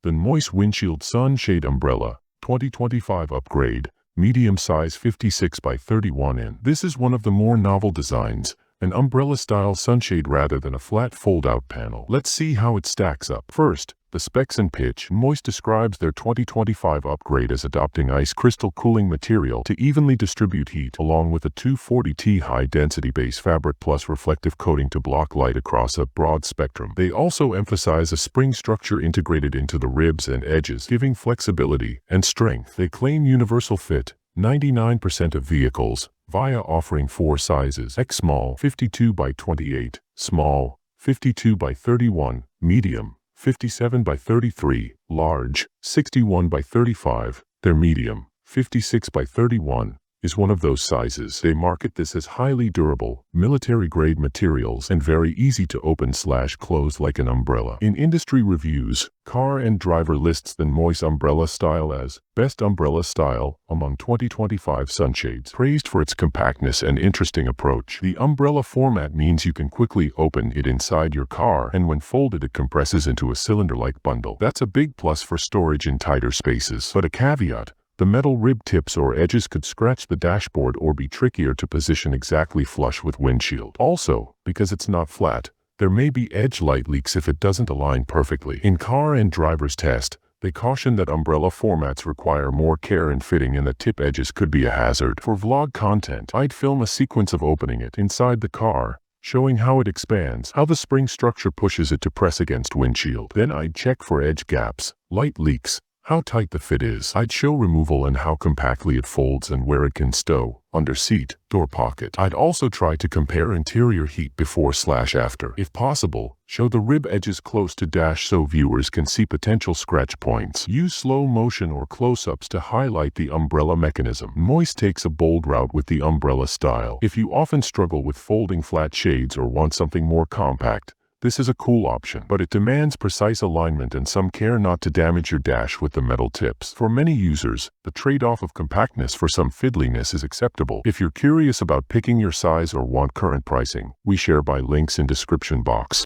The Nmoiss Windshield Sunshade Umbrella 2025 Upgrade, medium size 56 by 31 in. This is one of the more novel designs, an umbrella-style sunshade rather than a flat fold-out panel. Let's see how it stacks up. First, the specs and pitch. Nmoiss describes their 2025 upgrade as adopting ice crystal cooling material to evenly distribute heat, along with a 240T high-density base fabric plus reflective coating to block light across a broad spectrum. They also emphasize a spring structure integrated into the ribs and edges, giving flexibility and strength. They claim universal fit, 99% of vehicles, via offering 4 sizes: X small, 52 by 28, small, 52 by 31, medium, 57 by 33, large, 61 by 35. Their medium, 56 by 31, is one of those sizes. They market this as highly durable, military-grade materials and very easy to open/close like an umbrella. In industry reviews, Car and Driver lists the Nmoiss umbrella style as best umbrella style among 2025 sunshades, praised for its compactness and interesting approach. The umbrella format means you can quickly open it inside your car, and when folded it compresses into a cylinder-like bundle. That's a big plus for storage in tighter spaces. But a caveat: the metal rib tips or edges could scratch the dashboard or be trickier to position exactly flush with windshield. Also, because it's not flat, there may be edge light leaks if it doesn't align perfectly. In Car and Driver's test, they caution that umbrella formats require more care in fitting and the tip edges could be a hazard. For vlog content, I'd film a sequence of opening it inside the car, showing how it expands, how the spring structure pushes it to press against windshield. Then I'd check for edge gaps, light leaks, how tight the fit is. I'd show removal and how compactly it folds and where it can stow, under seat, door pocket. I'd also try to compare interior heat before/after. If possible, show the rib edges close to dash so viewers can see potential scratch points. Use slow motion or close-ups to highlight the umbrella mechanism. Nmoiss takes a bold route with the umbrella style. If you often struggle with folding flat shades or want something more compact, this is a cool option, but it demands precise alignment and some care not to damage your dash with the metal tips. For many users, the trade-off of compactness for some fiddliness is acceptable. If you're curious about picking your size or want current pricing, we share by links in description box.